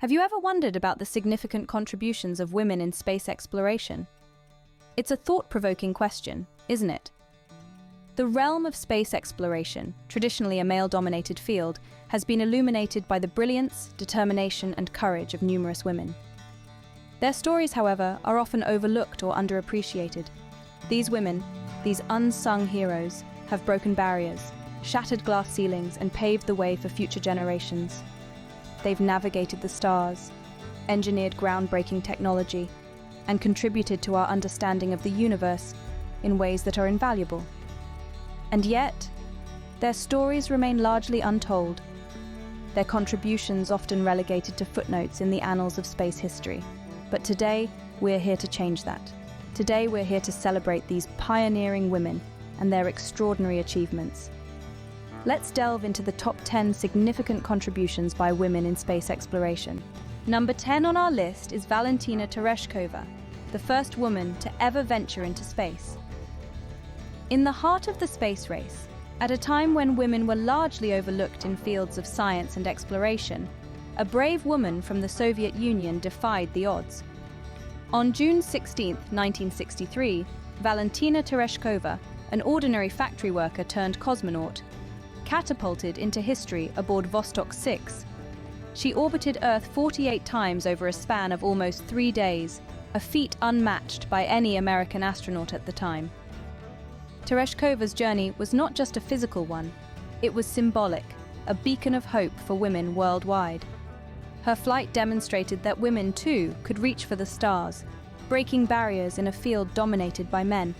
Have you ever wondered about the significant contributions of women in space exploration? It's a thought-provoking question, isn't it? The realm of space exploration, traditionally a male-dominated field, has been illuminated by the brilliance, determination, and courage of numerous women. Their stories, however, are often overlooked or underappreciated. These women, these unsung heroes, have broken barriers, shattered glass ceilings, and paved the way for future generations. They've navigated the stars, engineered groundbreaking technology, and contributed to our understanding of the universe in ways that are invaluable. And yet, their stories remain largely untold, their contributions often relegated to footnotes in the annals of space history. But today, we're here to change that. Today, we're here to celebrate these pioneering women and their extraordinary achievements. Let's delve into the top 10 significant contributions by women in space exploration. Number 10 on our list is Valentina Tereshkova, the first woman to ever venture into space. In the heart of the space race, at a time when women were largely overlooked in fields of science and exploration, a brave woman from the Soviet Union defied the odds. On June 16, 1963, Valentina Tereshkova, an ordinary factory worker turned cosmonaut, catapulted into history aboard Vostok 6. She orbited Earth 48 times over a span of almost 3 days, a feat unmatched by any American astronaut at the time. Tereshkova's journey was not just a physical one, it was symbolic, a beacon of hope for women worldwide. Her flight demonstrated that women, too, could reach for the stars, breaking barriers in a field dominated by men.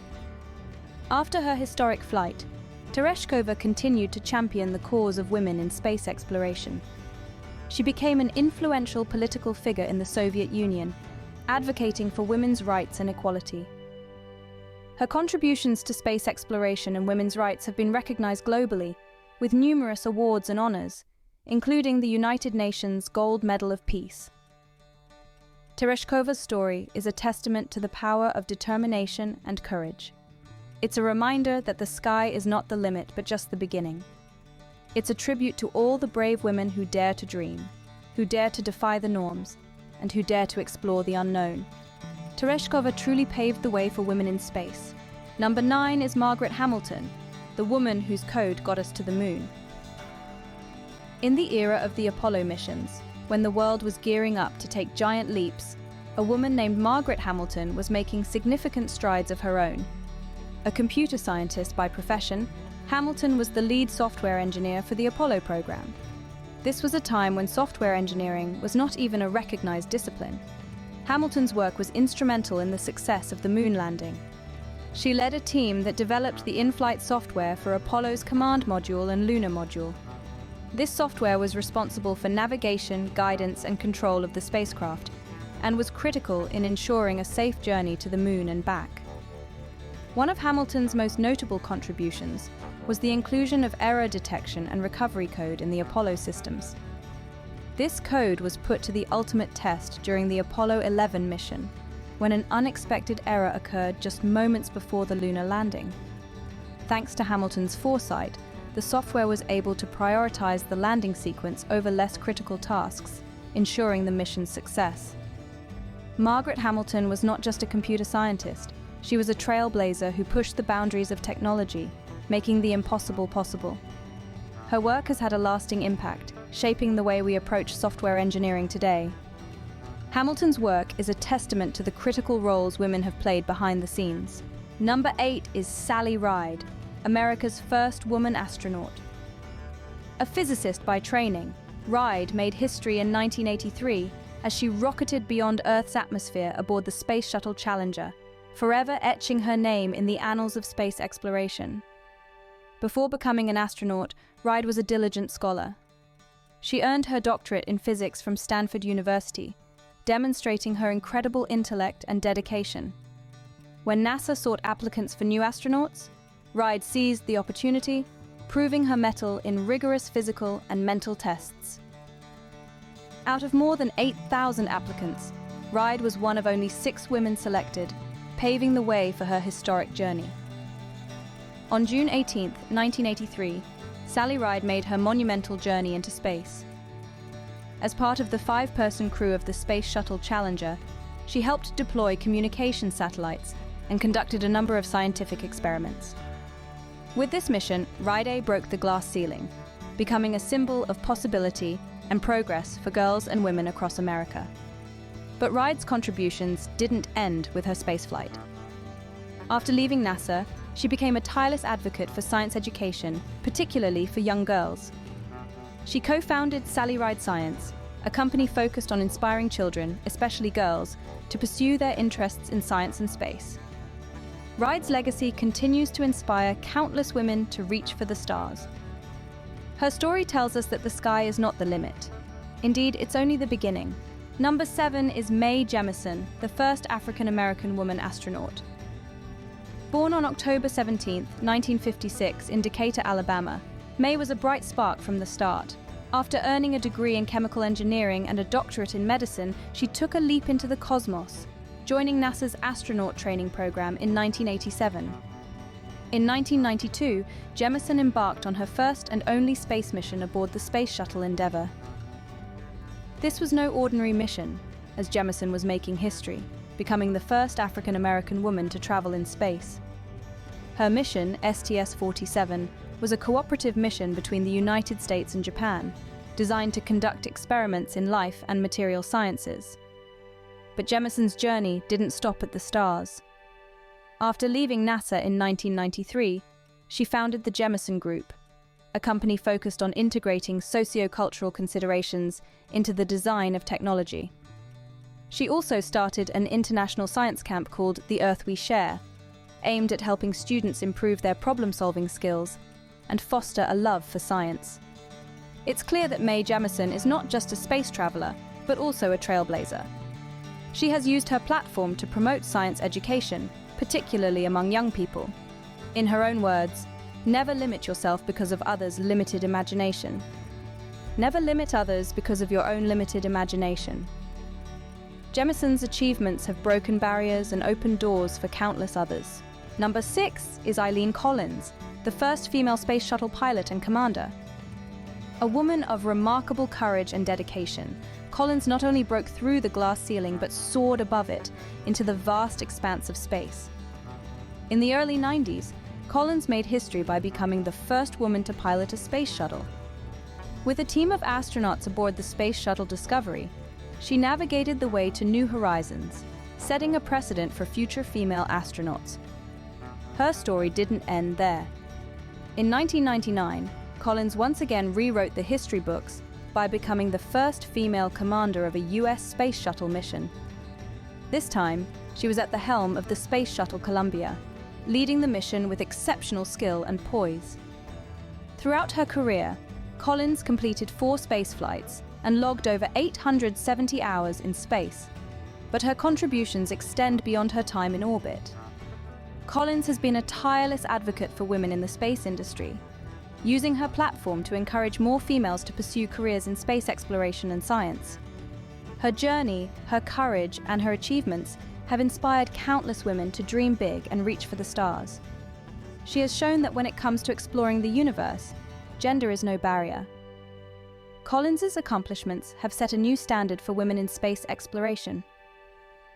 After her historic flight, Tereshkova continued to champion the cause of women in space exploration. She became an influential political figure in the Soviet Union, advocating for women's rights and equality. Her contributions to space exploration and women's rights have been recognized globally, with numerous awards and honors, including the United Nations Gold Medal of Peace. Tereshkova's story is a testament to the power of determination and courage. It's a reminder that the sky is not the limit, but just the beginning. It's a tribute to all the brave women who dare to dream, who dare to defy the norms, and who dare to explore the unknown. Tereshkova truly paved the way for women in space. Number 9 is Margaret Hamilton, the woman whose code got us to the moon. In the era of the Apollo missions, when the world was gearing up to take giant leaps, a woman named Margaret Hamilton was making significant strides of her own. A computer scientist by profession, Hamilton was the lead software engineer for the Apollo program. This was a time when software engineering was not even a recognized discipline. Hamilton's work was instrumental in the success of the moon landing. She led a team that developed the in-flight software for Apollo's command module and lunar module. This software was responsible for navigation, guidance, and control of the spacecraft, and was critical in ensuring a safe journey to the moon and back. One of Hamilton's most notable contributions was the inclusion of error detection and recovery code in the Apollo systems. This code was put to the ultimate test during the Apollo 11 mission, when an unexpected error occurred just moments before the lunar landing. Thanks to Hamilton's foresight, the software was able to prioritize the landing sequence over less critical tasks, ensuring the mission's success. Margaret Hamilton was not just a computer scientist. She was a trailblazer who pushed the boundaries of technology, making the impossible possible. Her work has had a lasting impact, shaping the way we approach software engineering today. Hamilton's work is a testament to the critical roles women have played behind the scenes. Number 8 is Sally Ride, America's first woman astronaut. A physicist by training, Ride made history in 1983 as she rocketed beyond Earth's atmosphere aboard the Space Shuttle Challenger, forever etching her name in the annals of space exploration. Before becoming an astronaut, Ride was a diligent scholar. She earned her doctorate in physics from Stanford University, demonstrating her incredible intellect and dedication. When NASA sought applicants for new astronauts, Ride seized the opportunity, proving her mettle in rigorous physical and mental tests. Out of more than 8,000 applicants, Ride was one of only 6 women selected, paving the way for her historic journey. On June 18, 1983, Sally Ride made her monumental journey into space. As part of the 5-person crew of the Space Shuttle Challenger, she helped deploy communication satellites and conducted a number of scientific experiments. With this mission, Ride broke the glass ceiling, becoming a symbol of possibility and progress for girls and women across America. But Ride's contributions didn't end with her spaceflight. After leaving NASA, she became a tireless advocate for science education, particularly for young girls. She co-founded Sally Ride Science, a company focused on inspiring children, especially girls, to pursue their interests in science and space. Ride's legacy continues to inspire countless women to reach for the stars. Her story tells us that the sky is not the limit. Indeed, it's only the beginning. Number 7 is Mae Jemison, the first African-American woman astronaut. Born on October 17, 1956, in Decatur, Alabama, Mae was a bright spark from the start. After earning a degree in chemical engineering and a doctorate in medicine, she took a leap into the cosmos, joining NASA's astronaut training program in 1987. In 1992, Jemison embarked on her first and only space mission aboard the Space Shuttle Endeavour. This was no ordinary mission, as Jemison was making history, becoming the first African-American woman to travel in space. Her mission, STS-47, was a cooperative mission between the United States and Japan, designed to conduct experiments in life and material sciences. But Jemison's journey didn't stop at the stars. After leaving NASA in 1993, she founded the Jemison Group, a company focused on integrating socio-cultural considerations into the design of technology. She also started an international science camp called The Earth We Share, aimed at helping students improve their problem-solving skills and foster a love for science. It's clear that Mae Jemison is not just a space traveler, but also a trailblazer. She has used her platform to promote science education, particularly among young people. In her own words, never limit yourself because of others' limited imagination. Never limit others because of your own limited imagination. Jemison's achievements have broken barriers and opened doors for countless others. Number 6 is Eileen Collins, the first female space shuttle pilot and commander. A woman of remarkable courage and dedication, Collins not only broke through the glass ceiling but soared above it into the vast expanse of space. In the early 90s, Collins made history by becoming the first woman to pilot a space shuttle. With a team of astronauts aboard the Space Shuttle Discovery, she navigated the way to new horizons, setting a precedent for future female astronauts. Her story didn't end there. In 1999, Collins once again rewrote the history books by becoming the first female commander of a US space shuttle mission. This time, she was at the helm of the Space Shuttle Columbia, leading the mission with exceptional skill and poise. Throughout her career, Collins completed 4 space flights and logged over 870 hours in space, but her contributions extend beyond her time in orbit. Collins has been a tireless advocate for women in the space industry, using her platform to encourage more females to pursue careers in space exploration and science. Her journey, her courage, and her achievements have inspired countless women to dream big and reach for the stars. She has shown that when it comes to exploring the universe, gender is no barrier. Collins's accomplishments have set a new standard for women in space exploration.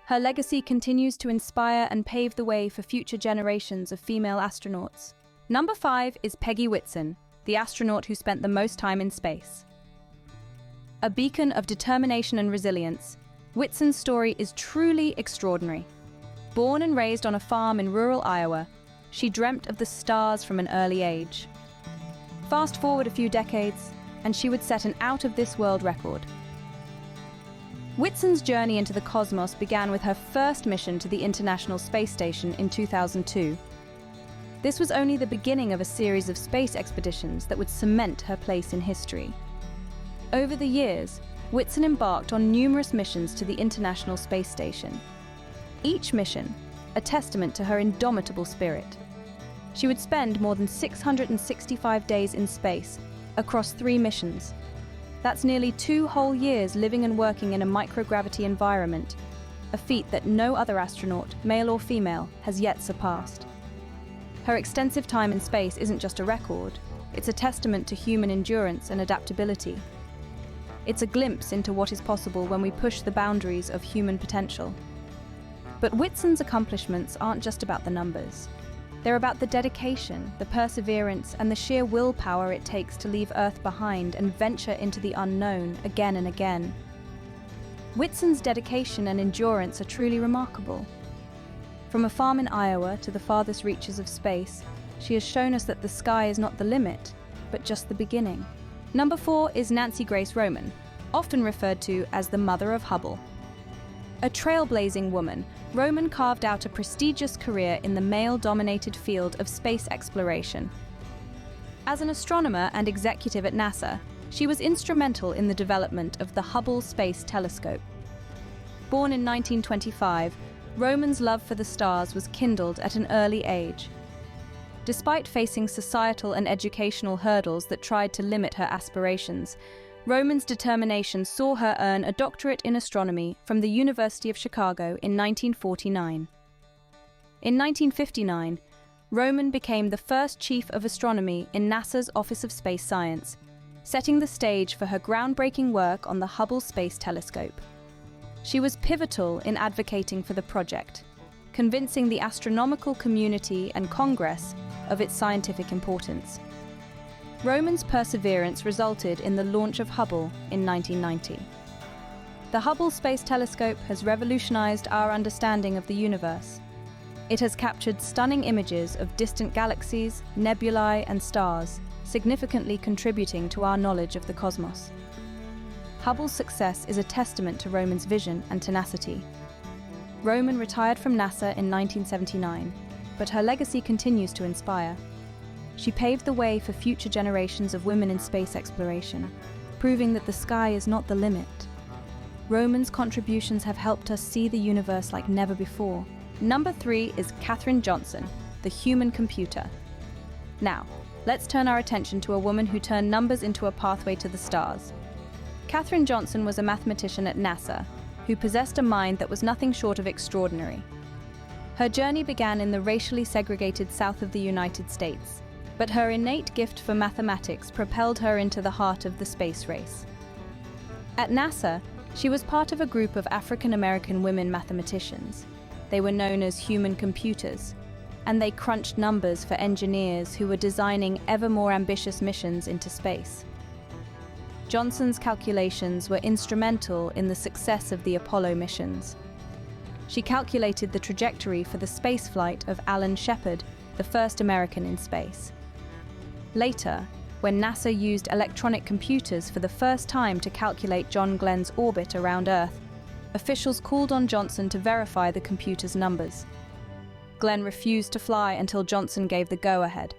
Her legacy continues to inspire and pave the way for future generations of female astronauts. Number 5 is Peggy Whitson, the astronaut who spent the most time in space. A beacon of determination and resilience, Whitson's story is truly extraordinary. Born and raised on a farm in rural Iowa, she dreamt of the stars from an early age. Fast forward a few decades, and she would set an out-of-this-world record. Whitson's journey into the cosmos began with her first mission to the International Space Station in 2002. This was only the beginning of a series of space expeditions that would cement her place in history. Over the years, Whitson embarked on numerous missions to the International Space Station. Each mission, a testament to her indomitable spirit. She would spend more than 665 days in space, across 3 missions. That's nearly 2 whole years living and working in a microgravity environment, a feat that no other astronaut, male or female, has yet surpassed. Her extensive time in space isn't just a record, it's a testament to human endurance and adaptability. It's a glimpse into what is possible when we push the boundaries of human potential. But Whitson's accomplishments aren't just about the numbers. They're about the dedication, the perseverance, and the sheer willpower it takes to leave Earth behind and venture into the unknown again and again. Whitson's dedication and endurance are truly remarkable. From a farm in Iowa to the farthest reaches of space, she has shown us that the sky is not the limit, but just the beginning. Number 4 is Nancy Grace Roman, often referred to as the Mother of Hubble. A trailblazing woman, Roman carved out a prestigious career in the male-dominated field of space exploration. As an astronomer and executive at NASA, she was instrumental in the development of the Hubble Space Telescope. Born in 1925, Roman's love for the stars was kindled at an early age. Despite facing societal and educational hurdles that tried to limit her aspirations, Roman's determination saw her earn a doctorate in astronomy from the University of Chicago in 1949. In 1959, Roman became the first chief of astronomy in NASA's Office of Space Science, setting the stage for her groundbreaking work on the Hubble Space Telescope. She was pivotal in advocating for the project, convincing the astronomical community and Congress of its scientific importance. Roman's perseverance resulted in the launch of Hubble in 1990. The Hubble Space Telescope has revolutionized our understanding of the universe. It has captured stunning images of distant galaxies, nebulae, and stars, significantly contributing to our knowledge of the cosmos. Hubble's success is a testament to Roman's vision and tenacity. Roman retired from NASA in 1979, but her legacy continues to inspire. She paved the way for future generations of women in space exploration, proving that the sky is not the limit. Roman's contributions have helped us see the universe like never before. Number 3 is Katherine Johnson, the human computer. Now, let's turn our attention to a woman who turned numbers into a pathway to the stars. Katherine Johnson was a mathematician at NASA who possessed a mind that was nothing short of extraordinary. Her journey began in the racially segregated South of the United States, but her innate gift for mathematics propelled her into the heart of the space race. At NASA, she was part of a group of African-American women mathematicians. They were known as human computers, and they crunched numbers for engineers who were designing ever more ambitious missions into space. Johnson's calculations were instrumental in the success of the Apollo missions. She calculated the trajectory for the spaceflight of Alan Shepard, the first American in space. Later, when NASA used electronic computers for the first time to calculate John Glenn's orbit around Earth, officials called on Johnson to verify the computer's numbers. Glenn refused to fly until Johnson gave the go-ahead.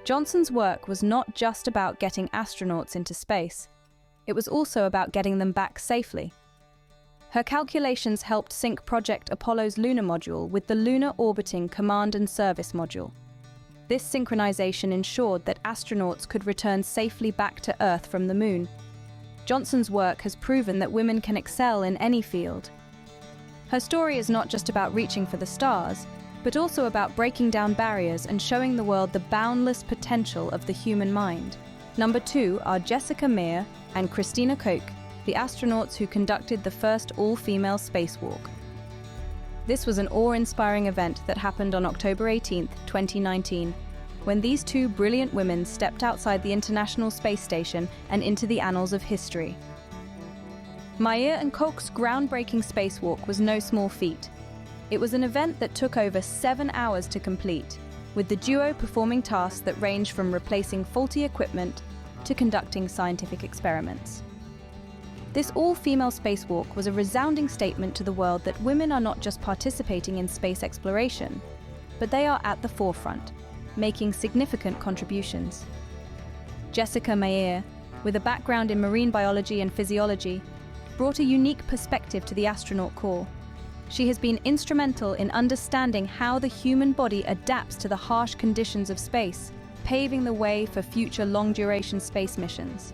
Johnson's work was not just about getting astronauts into space. It was also about getting them back safely. Her calculations helped sync Project Apollo's lunar module with the Lunar Orbiting Command and Service module. This synchronization ensured that astronauts could return safely back to Earth from the Moon. Johnson's work has proven that women can excel in any field. Her story is not just about reaching for the stars, but also about breaking down barriers and showing the world the boundless potential of the human mind. Number 2 are Jessica Meir and Christina Koch, the astronauts who conducted the first all-female spacewalk. This was an awe-inspiring event that happened on October 18, 2019, when these two brilliant women stepped outside the International Space Station and into the annals of history. Meir and Koch's groundbreaking spacewalk was no small feat. It was an event that took over 7 hours to complete, with the duo performing tasks that ranged from replacing faulty equipment to conducting scientific experiments. This all-female spacewalk was a resounding statement to the world that women are not just participating in space exploration, but they are at the forefront, making significant contributions. Jessica Meir, with a background in marine biology and physiology, brought a unique perspective to the astronaut corps. She has been instrumental in understanding how the human body adapts to the harsh conditions of space, paving the way for future long-duration space missions.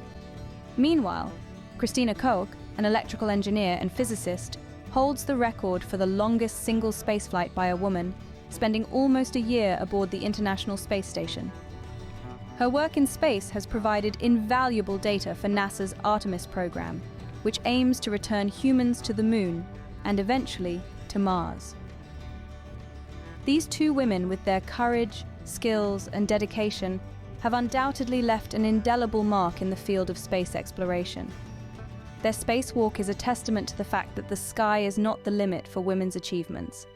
Meanwhile, Christina Koch, an electrical engineer and physicist, holds the record for the longest single spaceflight by a woman, spending almost a year aboard the International Space Station. Her work in space has provided invaluable data for NASA's Artemis program, which aims to return humans to the Moon and eventually to Mars. These two women, with their courage, skills, and dedication, have undoubtedly left an indelible mark in the field of space exploration. Their spacewalk is a testament to the fact that the sky is not the limit for women's achievements.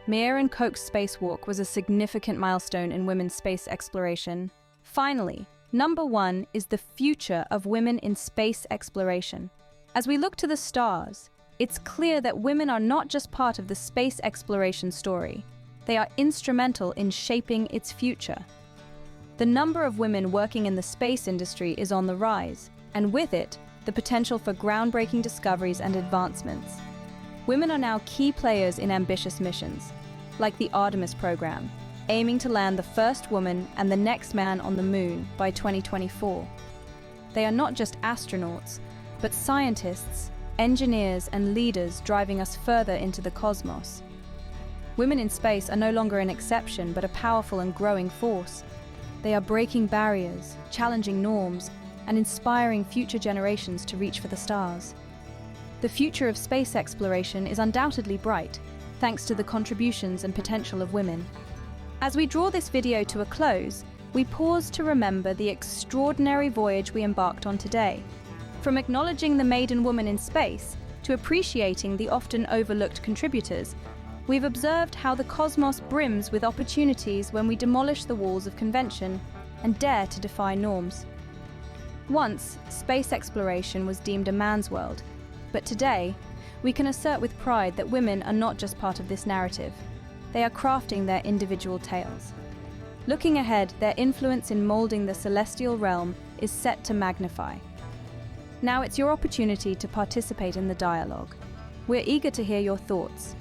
Mir and Koch's spacewalk was a significant milestone in women's space exploration. Finally, number 1 is the future of women in space exploration. As we look to the stars, it's clear that women are not just part of the space exploration story, they are instrumental in shaping its future. The number of women working in the space industry is on the rise, and with it, the potential for groundbreaking discoveries and advancements. Women are now key players in ambitious missions, like the Artemis program, aiming to land the first woman and the next man on the Moon by 2024. They are not just astronauts, but scientists, engineers, and leaders driving us further into the cosmos. Women in space are no longer an exception, but a powerful and growing force. They are breaking barriers, challenging norms, and inspiring future generations to reach for the stars. The future of space exploration is undoubtedly bright, thanks to the contributions and potential of women. As we draw this video to a close, we pause to remember the extraordinary voyage we embarked on today. From acknowledging the maiden woman in space to appreciating the often overlooked contributors, we've observed how the cosmos brims with opportunities when we demolish the walls of convention and dare to defy norms. Once, space exploration was deemed a man's world, but today, we can assert with pride that women are not just part of this narrative. They are crafting their individual tales. Looking ahead, their influence in molding the celestial realm is set to magnify. Now it's your opportunity to participate in the dialogue. We're eager to hear your thoughts.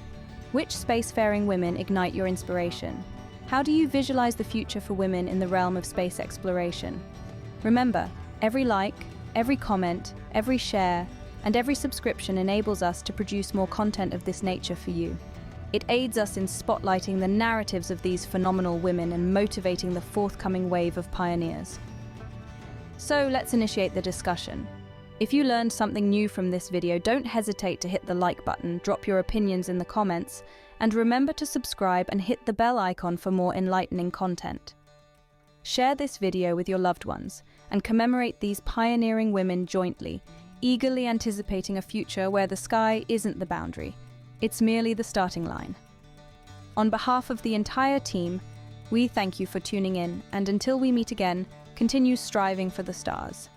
Which spacefaring women ignite your inspiration? How do you visualize the future for women in the realm of space exploration? Remember, every like, every comment, every share, and every subscription enables us to produce more content of this nature for you. It aids us in spotlighting the narratives of these phenomenal women and motivating the forthcoming wave of pioneers. So let's initiate the discussion. If you learned something new from this video, don't hesitate to hit the like button, drop your opinions in the comments, and remember to subscribe and hit the bell icon for more enlightening content. Share this video with your loved ones and commemorate these pioneering women jointly, eagerly anticipating a future where the sky isn't the boundary, it's merely the starting line. On behalf of the entire team, we thank you for tuning in, and until we meet again, continue striving for the stars.